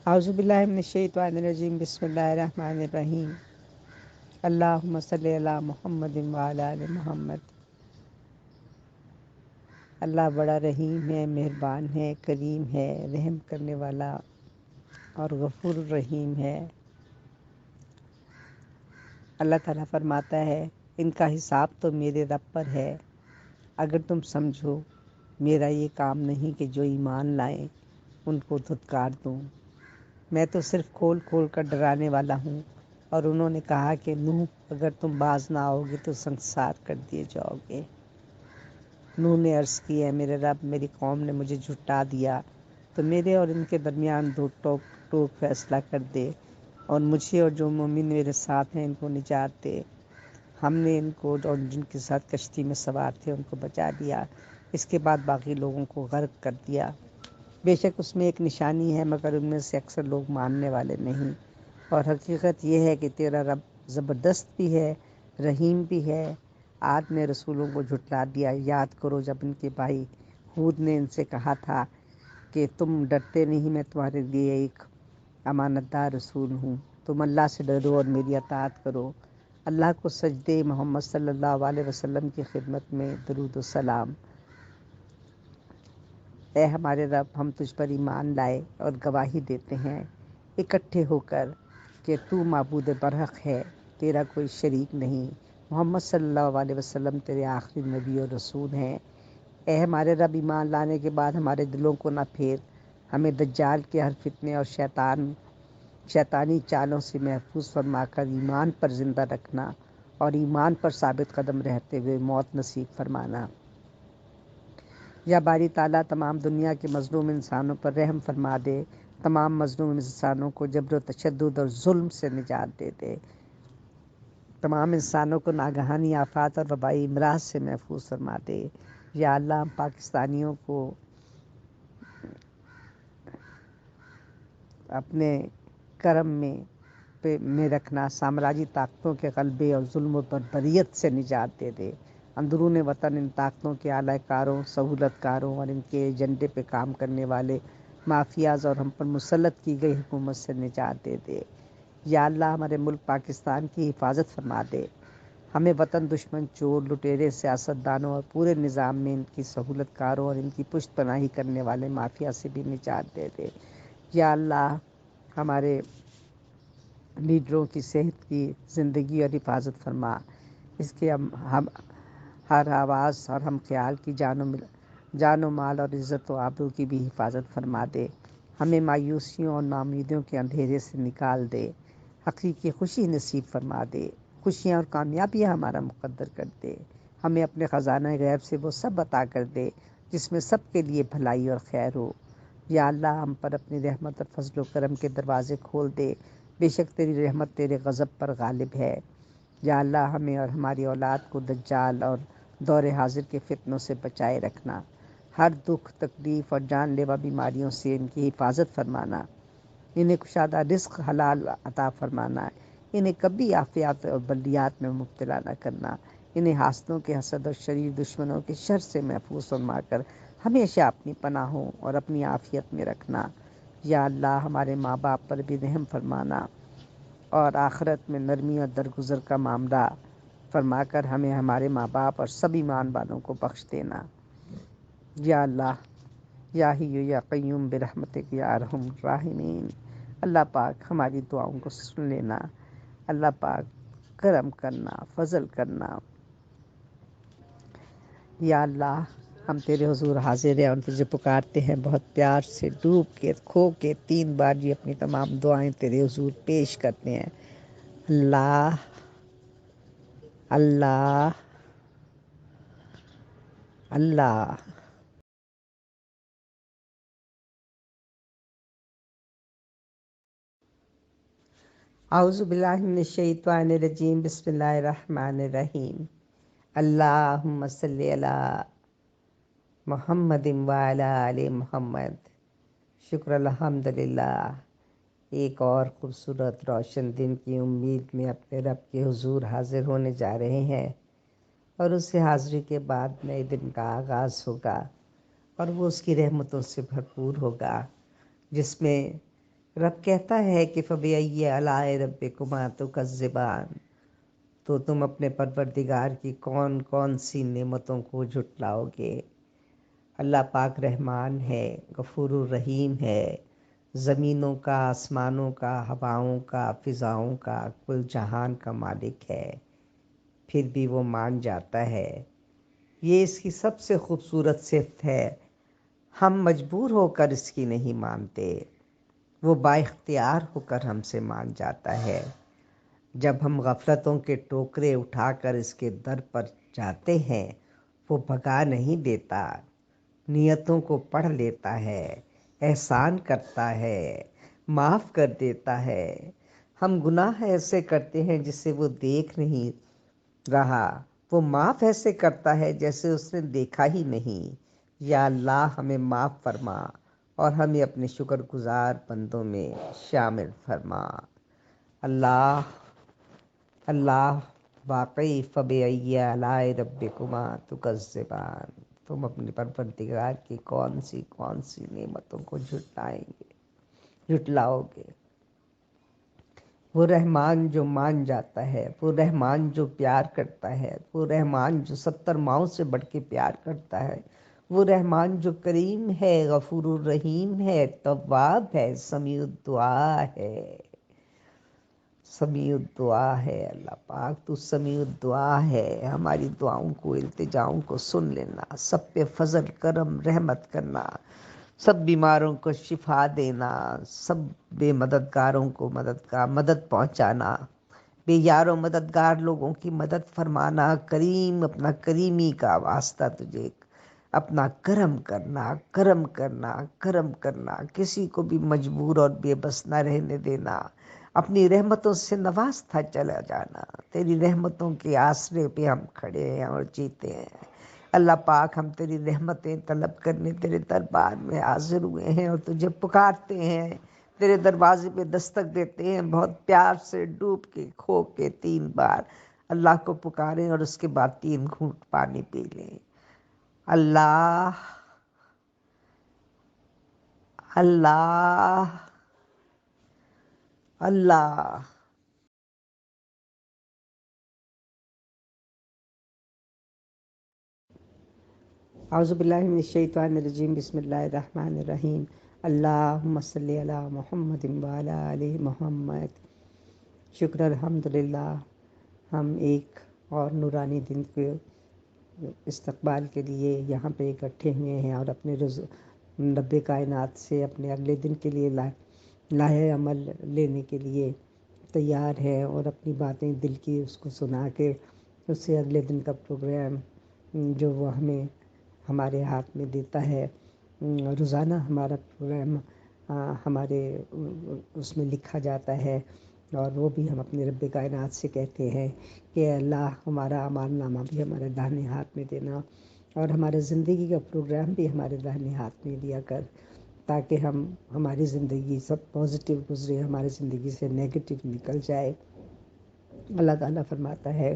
اعوذ باللہ من الشیطان الرجیم بسم اللہ الرحمن الرحیم اللہم صلی علی محمد وعلی آل محمد۔ اللہ بڑا رحیم ہے، مہربان ہے، کریم ہے، رحم کرنے والا اور غفور الرحیم ہے۔ اللہ تعالیٰ فرماتا ہے ان کا حساب تو میرے رب پر ہے، اگر تم سمجھو میرا یہ کام نہیں کہ جو ایمان لائیں ان کو دھتکار دوں، میں تو صرف کھول کھول کر ڈرانے والا ہوں۔ اور انہوں نے کہا کہ نوح اگر تم باز نہ آؤ گے تو سنسار کر دیے جاؤ گے۔ نوح نے عرض کی ہے میرے رب، میری قوم نے مجھے جھٹا دیا تو میرے اور ان کے درمیان دو ٹوک فیصلہ کر دے، اور مجھے اور جو مومن میرے ساتھ ہیں ان کو نجات دے۔ ہم نے ان کو اور جن کے ساتھ کشتی میں سوار تھے ان کو بچا لیا، اس کے بعد باقی لوگوں کو غرق کر دیا۔ بے شک اس میں ایک نشانی ہے مگر ان میں سے اکثر لوگ ماننے والے نہیں۔ اور حقیقت یہ ہے کہ تیرا رب زبردست بھی ہے، رحیم بھی ہے۔ عاد نے رسولوں کو جھٹلا دیا، یاد کرو جب ان کے بھائی ہود نے ان سے کہا تھا کہ تم ڈرتے نہیں، میں تمہارے لیے ایک امانت دار رسول ہوں، تم اللہ سے ڈرو اور میری اطاعت کرو۔ اللہ کو سجدے، محمد صلی اللہ علیہ وسلم کی خدمت میں درود و سلام۔ اے ہمارے رب، ہم تجھ پر ایمان لائے اور گواہی دیتے ہیں اکٹھے ہو کر کہ تو معبود برحق ہے، تیرا کوئی شریک نہیں۔ محمد صلی اللہ علیہ وسلم تیرے آخری نبی اور رسول ہیں۔ اے ہمارے رب، ایمان لانے کے بعد ہمارے دلوں کو نہ پھیر، ہمیں دجال کے ہر فتنے اور شیطانی چالوں سے محفوظ فرما کر ایمان پر زندہ رکھنا اور ایمان پر ثابت قدم رہتے ہوئے موت نصیب فرمانا۔ یا باری تعالیٰ، تمام دنیا کے مظلوم انسانوں پر رحم فرما دے، تمام مظلوم انسانوں کو جبر و تشدد اور ظلم سے نجات دے دے، تمام انسانوں کو ناگہانی آفات اور وبائی امراض سے محفوظ فرما دے۔ یا اللہ، ہم پاکستانیوں کو اپنے کرم میں رکھنا، سامراجی طاقتوں کے غلبے اور ظلم و بربریت سے نجات دے دے۔ اندرون وطن ان طاقتوں کے اعلی کاروں، سہولت کاروں اور ان کے ایجنڈے پہ کام کرنے والے مافیاز اور ہم پر مسلط کی گئی حکومت سے نجات دے دے۔ یا اللہ، ہمارے ملک پاکستان کی حفاظت فرما دے، ہمیں وطن دشمن، چور، لٹیرے، سیاست دانوں اور پورے نظام میں ان کی سہولت کاروں اور ان کی پشت پناہی کرنے والے مافیا سے بھی نجات دے دے۔ یا اللہ، ہمارے لیڈروں کی صحت کی، زندگی اور حفاظت فرما، اس کے ہم ہر آواز اور ہم خیال کی جان و مال اور عزت و آبرو کی بھی حفاظت فرما دے۔ ہمیں مایوسیوں اور ناامیدیوں کے اندھیرے سے نکال دے، حقیقی خوشی نصیب فرما دے، خوشیاں اور کامیابیاں ہمارا مقدر کر دے۔ ہمیں اپنے خزانہ غیب سے وہ سب عطا کر دے جس میں سب کے لیے بھلائی اور خیر ہو۔ یا اللہ، ہم پر اپنی رحمت اور فضل و کرم کے دروازے کھول دے، بے شک تیری رحمت تیرے غضب پر غالب ہے۔ یا اللہ، ہمیں اور ہماری اولاد کو دجال اور دور حاضر کے فتنوں سے بچائے رکھنا، ہر دکھ، تکلیف اور جان لیوا بیماریوں سے ان کی حفاظت فرمانا، انہیں کشادہ رزق حلال عطا فرمانا، انہیں کبھی آفات اور بلیات میں مبتلا نہ کرنا، انہیں حاسدوں کے حسد اور شریر دشمنوں کے شر سے محفوظ فرما کر ہمیشہ اپنی پناہوں اور اپنی عافیت میں رکھنا۔ یا اللہ، ہمارے ماں باپ پر بھی رحم فرمانا اور آخرت میں نرمی اور درگزر کا معاملہ فرما کر ہمیں ہمارے ماں باپ اور سب ایمان والوں کو بخش دینا۔ یا اللہ، یا حی یا قیوم برحمتک یا ارحم الراحمین، اللہ پاک ہماری دعاؤں کو سن لینا، اللہ پاک کرم کرنا، فضل کرنا۔ یا اللہ، ہم تیرے حضور حاضر ہیں اور تجھے پکارتے ہیں بہت پیار سے، ڈوب کے، کھو کے 3 بار یہ اپنی تمام دعائیں تیرے حضور پیش کرتے ہیں۔ اللہ، اللہ، اللہ۔ اعوذ باللہ من الشیطان الرجیم بسم اللہ الرحمن الرحیم اللہم صلی علی محمد وعلی آل محمد۔ شکر الحمدللہ، ایک اور خوبصورت روشن دن کی امید میں اپنے رب کے حضور حاضر ہونے جا رہے ہیں، اور اس سے حاضری کے بعد نئے دن کا آغاز ہوگا اور وہ اس کی رحمتوں سے بھرپور ہوگا، جس میں رب کہتا ہے کہ فَبِأَيِّ آلَاءِ رَبِّكُمَا تُكَذِّبَانِ، تو تم اپنے پروردگار کی کون کون سی نعمتوں کو جھٹلاؤ گے۔ اللہ پاک رحمان ہے، غفور الرحیم ہے، زمینوں کا، آسمانوں کا، ہواؤں کا، فضاؤں کا، کل جہان کا مالک ہے، پھر بھی وہ مان جاتا ہے۔ یہ اس کی سب سے خوبصورت صفت ہے، ہم مجبور ہو کر اس کی نہیں مانتے، وہ با اختیار ہو کر ہم سے مان جاتا ہے۔ جب ہم غفلتوں کے ٹوکرے اٹھا کر اس کے در پر جاتے ہیں، وہ بھگا نہیں دیتا، نیتوں کو پڑھ لیتا ہے، احسان کرتا ہے، معاف کر دیتا ہے۔ ہم گناہ ایسے کرتے ہیں جسے وہ دیکھ نہیں رہا، وہ معاف ایسے کرتا ہے جیسے اس نے دیکھا ہی نہیں۔ یا اللہ ہمیں معاف فرما اور ہمیں اپنے شکر گزار بندوں میں شامل فرما۔ اللہ اللہ واقعی فَبِأَيِّ آلَاءِ رَبِّكُمَا تُكَذِّبَانِ، تم اپنے پروردگار کی کون سی نعمتوں کو جھٹلاؤ گے۔ وہ رحمان جو مان جاتا ہے، وہ رحمان جو پیار کرتا ہے، وہ رحمان جو 70 ماؤں سے بڑھ کے پیار کرتا ہے، وہ رحمان جو کریم ہے، غفور الرحیم ہے، تواب ہے، سمیع الدعا ہے۔ سمیع الدعا ہے اللہ پاک، تو سمیع الدعا ہے، ہماری دعاؤں کو، التجاؤں کو سن لینا، سب پہ فضل کرم رحمت کرنا، سب بیماروں کو شفا دینا، سب بے مددگاروں کو مدد پہنچانا، بے یار و مددگار لوگوں کی مدد فرمانا۔ کریم اپنا کریمی کا واسطہ تجھے، اپنا کرم کرنا، کرم کرنا، کرم کرنا، کسی کو بھی مجبور اور بے بس نہ رہنے دینا، اپنی رحمتوں سے نوازتا چلا جانا۔ تیری رحمتوں کے آسرے پہ ہم کھڑے ہیں اور جیتے ہیں۔ اللہ پاک ہم تیری رحمتیں طلب کرنے تیرے دربار میں حاضر ہوئے ہیں اور تجھے پکارتے ہیں، تیرے دروازے پہ دستک دیتے ہیں، بہت پیار سے ڈوب کے کھو کے 3 بار اللہ کو پکاریں اور اس کے بعد 3 گھونٹ پانی پی لیں۔ اللہ اللہ اللہ۔ اعوذ باللہ من الشیطان الرجیم، بسم اللہ الرحمن الرحیم۔ اللہم صلی علی محمد وعلی آل محمد۔ شکر الحمدللہ، ہم ایک اور نورانی دن کے استقبال کے لیے یہاں پہ اکٹھے ہوئے ہیں اور اپنے رب کائنات سے اپنے اگلے دن کے لیے لاہے عمل لینے کے لیے تیار ہے، اور اپنی باتیں دل کی اس کو سنا کے اس سے اگلے دن کا پروگرام جو وہ ہمارے ہاتھ میں دیتا ہے۔ روزانہ ہمارا پروگرام ہمارے اس میں لکھا جاتا ہے، اور وہ بھی ہم اپنے رب کائنات سے کہتے ہیں کہ اللہ ہمارا اعمال نامہ بھی ہمارے داہنے ہاتھ میں دینا، اور ہمارے زندگی کا پروگرام بھی ہمارے داہنے ہاتھ میں دیا کر، تاکہ ہماری زندگی سب پازیٹیو گزرے، ہماری زندگی سے نیگیٹو نکل جائے۔ اللہ تعالیٰ فرماتا ہے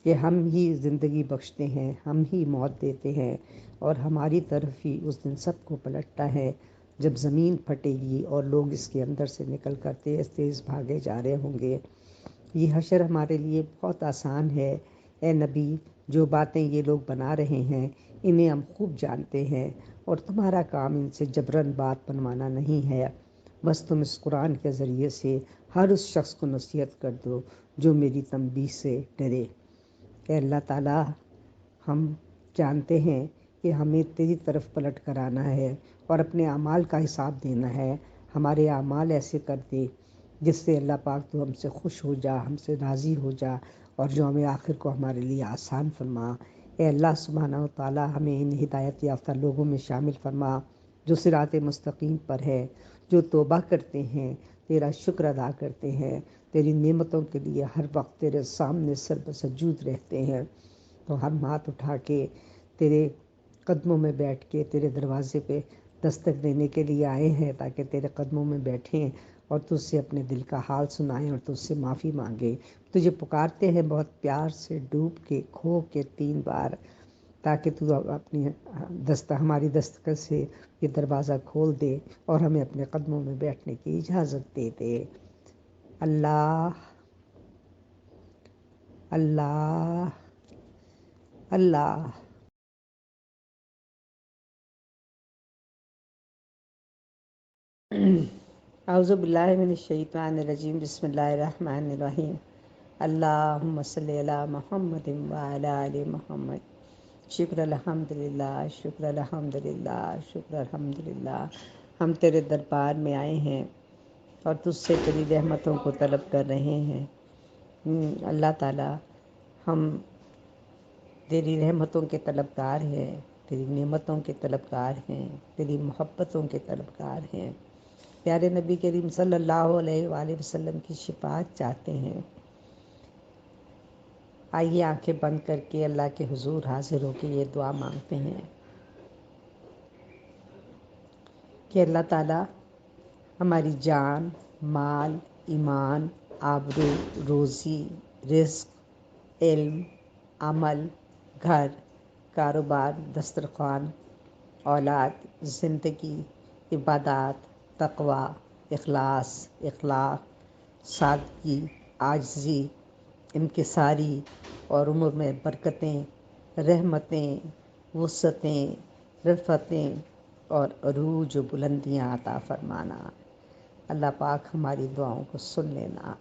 کہ ہم ہی زندگی بخشتے ہیں، ہم ہی موت دیتے ہیں، اور ہماری طرف ہی اس دن سب کو پلٹتا ہے، جب زمین پھٹے گی اور لوگ اس کے اندر سے نکل کر تیز تیز بھاگے جا رہے ہوں گے۔ یہ حشر ہمارے لیے بہت آسان ہے، اے نبی، جو باتیں یہ لوگ بنا رہے ہیں انہیں ہم خوب جانتے ہیں، اور تمہارا کام ان سے جبراً بات بنوانا نہیں ہے، بس تم اس قرآن کے ذریعے سے ہر اس شخص کو نصیحت کر دو جو میری تنبیہ سے ڈرے۔ کہ اللہ تعالیٰ، ہم جانتے ہیں کہ ہمیں تیری طرف پلٹ کر آنا ہے اور اپنے اعمال کا حساب دینا ہے۔ ہمارے اعمال ایسے کر دے جس سے اللہ پاک تو ہم سے خوش ہو جا، ہم سے راضی ہو جا، اور جو ہمیں آخر کو ہمارے لیے آسان فرما۔ اے اللہ سبحانہ و تعالیٰ، ہمیں ان ہدایت یافتہ لوگوں میں شامل فرما جو صراط مستقیم پر ہے، جو توبہ کرتے ہیں، تیرا شکر ادا کرتے ہیں، تیری نعمتوں کے لیے ہر وقت تیرے سامنے سر بسجود رہتے ہیں۔ تو ہم ہاتھ اٹھا کے تیرے قدموں میں بیٹھ کے تیرے دروازے پہ دستک دینے کے لیے آئے ہیں، تاکہ تیرے قدموں میں بیٹھیں اور تجھ سے اپنے دل کا حال سنائیں اور تجھ سے معافی مانگیں۔ تجھے پکارتے ہیں بہت پیار سے، ڈوب کے کھو کے 3 بار، تاکہ تو اپنی ہماری دستخط سے یہ دروازہ کھول دے اور ہمیں اپنے قدموں میں بیٹھنے کی اجازت دے دے۔ اللہ اللہ اللہ۔ اعوذ باللہ من الشیطان الرجیم، بسم اللہ الرحمن الرحیم۔ اللہم صلی علی محمد وعلی آل محمد۔ شکر الحمدللہ، شکر الحمدللہ، شکر الحمدللہ۔ ہم تیرے دربار میں آئے ہیں اور تجھ سے تیری رحمتوں کو طلب کر رہے ہیں۔ اللہ تعالی، ہم تیری رحمتوں کے طلبگار ہیں، تیری نعمتوں کے طلبگار ہیں، تیری محبتوں کے طلبگار ہیں۔ پیارے نبی کریم صلی اللہ علیہ وآلہ وسلم کی شفاعت چاہتے ہیں۔ آئیے آنکھیں بند کر کے اللہ کے حضور حاضر ہو کے یہ دعا مانگتے ہیں کہ اللہ تعالیٰ ہماری جان، مال، ایمان، آبرو، روزی، رزق، علم، عمل، گھر، کاروبار، دسترخوان، اولاد، زندگی، عبادات، تقوی، اخلاص، اخلاق، سادگی، عاجزی، انکساری اور عمر میں برکتیں، رحمتیں، وسعتیں، رفتیں اور عروج و بلندیاں عطا فرمانا۔ اللہ پاک ہماری دعاؤں کو سن لینا۔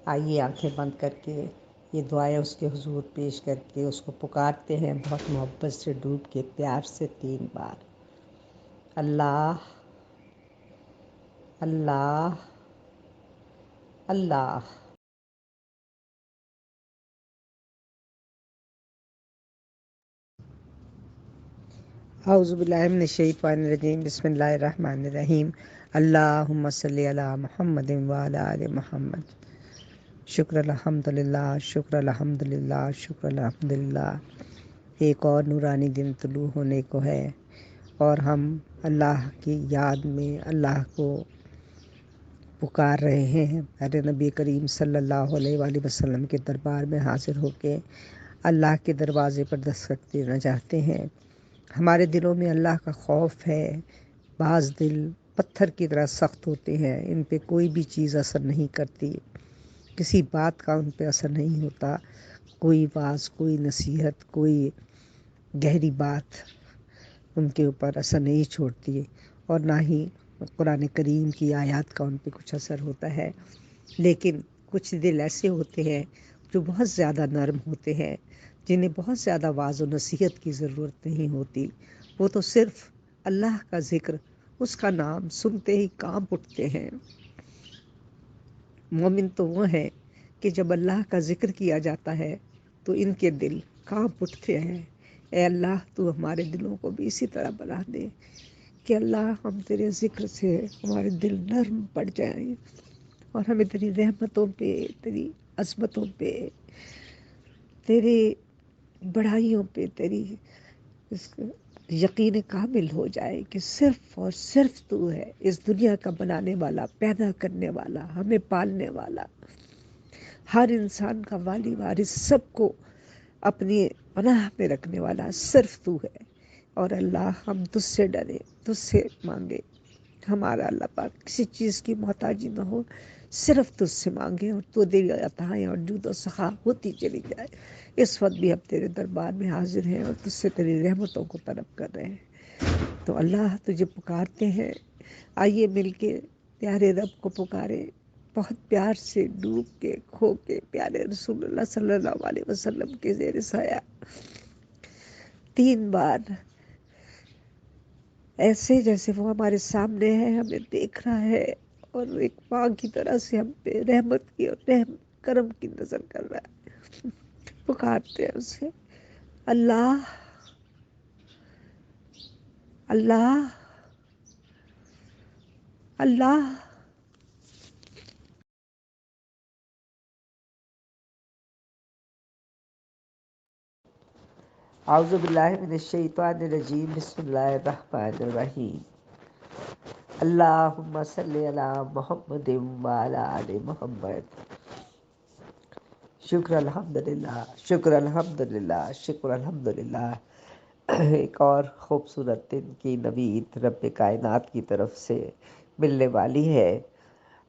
آئیے آنکھیں بند کر کے یہ دعائیں اس کے حضور پیش کر کے اس کو پکارتے ہیں بہت محبت سے، ڈوب کے پیار سے 3 بار۔ اللہ اللہ اللہ۔ اعوذ باللہ من الشیطان الرجیم، بسم اللہ الرحمن الرحیم۔ اللہم صلی علی محمد وعلی آل محمد۔ شکر الحمدللہ، شکر الحمدللہ، شکر الحمدللہ۔ ایک اور نورانی دن طلوع ہونے کو ہے اور ہم اللہ کی یاد میں اللہ کو پکار رہے ہیں۔ میرے نبی کریم صلی اللہ علیہ وآلہ وسلم کے دربار میں حاضر ہو کے اللہ کے دروازے پر دستک دینا چاہتے ہیں۔ ہمارے دلوں میں اللہ کا خوف ہے۔ بعض دل پتھر کی طرح سخت ہوتے ہیں، ان پہ کوئی بھی چیز اثر نہیں کرتی، کسی بات کا ان پہ اثر نہیں ہوتا، کوئی واعظ، کوئی نصیحت، کوئی گہری بات ان کے اوپر اثر نہیں چھوڑتی، اور نہ ہی قرآن کریم کی آیات کا ان پہ کچھ اثر ہوتا ہے۔ لیکن کچھ دل ایسے ہوتے ہیں جو بہت زیادہ نرم ہوتے ہیں، جنہیں بہت زیادہ واعظ و نصیحت کی ضرورت نہیں ہوتی، وہ تو صرف اللہ کا ذکر، اس کا نام سنتے ہی کانپ اٹھتے ہیں۔ مومن تو وہ ہے کہ جب اللہ کا ذکر کیا جاتا ہے تو ان کے دل کانپ اٹھتے ہیں۔ اے اللہ، تو ہمارے دلوں کو بھی اسی طرح بنا دے کہ اللہ، ہم تیرے ذکر سے ہمارے دل نرم پڑ جائیں اور ہمیں تیری رحمتوں پہ، تیری عظمتوں پہ، تیرے بڑائیوں پہ، تیری یقین کامل ہو جائے کہ صرف اور صرف تو ہے اس دنیا کا بنانے والا، پیدا کرنے والا، ہمیں پالنے والا، ہر انسان کا والی وارث، سب کو اپنی پناہ میں رکھنے والا صرف تو ہے۔ اور اللہ، ہم تجھ سے ڈرے، تجھ سے مانگے، ہمارا اللہ پاک کسی چیز کی محتاجی نہ ہو، صرف تجھ سے مانگے اور تو تیری عطائیں اور جود و سخا ہوتی چلی جائے۔ اس وقت بھی ہم تیرے دربار میں حاضر ہیں اور تجھ سے تیری رحمتوں کو طلب کر رہے ہیں۔ تو اللہ، تجھے پکارتے ہیں، آئیے مل کے پیارے رب کو پکارے، بہت پیار سے ڈوب کے، کھو کے پیارے رسول اللہ صلی اللہ علیہ وسلم کے زیر سایہ 3 بار، ایسے جیسے وہ ہمارے سامنے ہے، ہمیں دیکھ رہا ہے اور ایک ماں کی طرح سے ہم پہ رحمت کی اور رحم کرم کی نظر کر رہا ہے۔ پکارتے ہیں اسے، اللہ اللہ اللہ۔ اعوذ باللہ من الشیطان الرجیم، بسم اللہ الرحمن الرحیم۔ اللہم صلی علی محمد وعلی آل محمد۔ شکر الحمدللہ، شکر الحمدللہ، شکر الحمدللہ۔ ایک اور خوبصورت دن کی نوید رب کائنات کی طرف سے ملنے والی ہے۔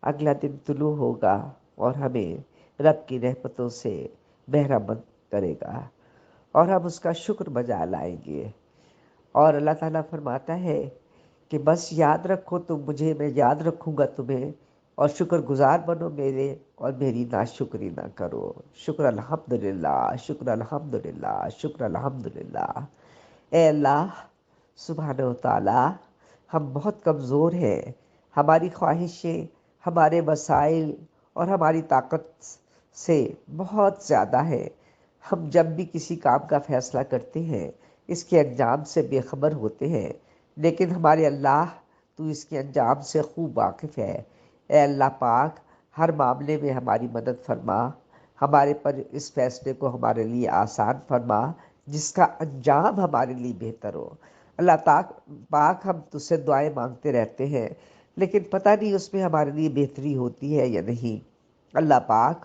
اگلا دن طلوع ہوگا اور ہمیں رب کی رحمتوں سے بہرہ مند کرے گا اور ہم اس کا شکر بجا لائیں گے۔ اور اللہ تعالیٰ فرماتا ہے کہ بس یاد رکھو تم مجھے، میں یاد رکھوں گا تمہیں، اور شکر گزار بنو میرے اور میری ناشکری نہ کرو۔ شکر الحمدللہ، شکر الحمدللہ، شکر الحمدللہ۔ اے اللہ سبحانہ و تعالی، ہم بہت کمزور ہیں، ہماری خواہشیں، ہمارے وسائل اور ہماری طاقت سے بہت زیادہ ہے۔ ہم جب بھی کسی کام کا فیصلہ کرتے ہیں اس کے انجام سے بے خبر ہوتے ہیں، لیکن ہمارے اللہ تو اس کے انجام سے خوب واقف ہے۔ اے اللہ پاک، ہر معاملے میں ہماری مدد فرما، ہمارے پر اس فیصلے کو ہمارے لیے آسان فرما جس کا انجام ہمارے لیے بہتر ہو۔ اللہ پاک، ہم تجھ سے دعائیں مانگتے رہتے ہیں لیکن پتہ نہیں اس میں ہمارے لیے بہتری ہوتی ہے یا نہیں۔ اللہ پاک،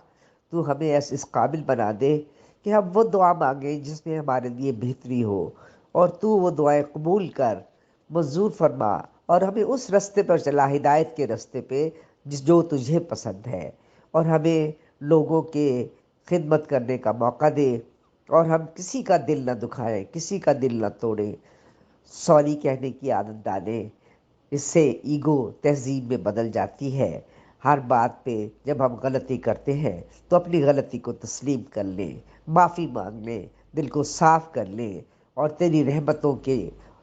تو ہمیں ایسے اس قابل بنا دے کہ ہم وہ دعا مانگیں جس میں ہمارے لیے بہتری ہو، اور تو وہ دعائیں قبول کر، منظور فرما، اور ہمیں اس رستے پر چلا، ہدایت کے رستے پہ جو تجھے پسند ہے، اور ہمیں لوگوں کے خدمت کرنے کا موقع دے، اور ہم کسی کا دل نہ دکھائیں، کسی کا دل نہ توڑیں، سوری کہنے کی عادت ڈالیں۔ اس سے ایگو تہذیب میں بدل جاتی ہے۔ ہر بات پہ جب ہم غلطی کرتے ہیں تو اپنی غلطی کو تسلیم کر لیں، معافی مانگ لیں، دل کو صاف کر لیں، اور تیری رحمتوں کے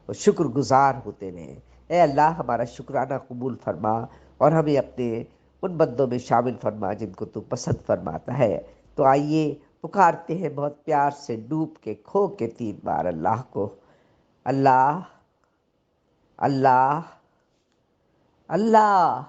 شکر گزار ہوتے رہیں۔ اے اللہ ہمارا شکرانہ قبول فرما اور ہمیں اپنے ان بندوں میں شامل فرما جن کو تو پسند فرماتا ہے۔ تو آئیے پکارتے ہیں بہت پیار سے، ڈوب کے کھو کے 3 بار اللہ کو۔ اللہ، اللہ، اللہ۔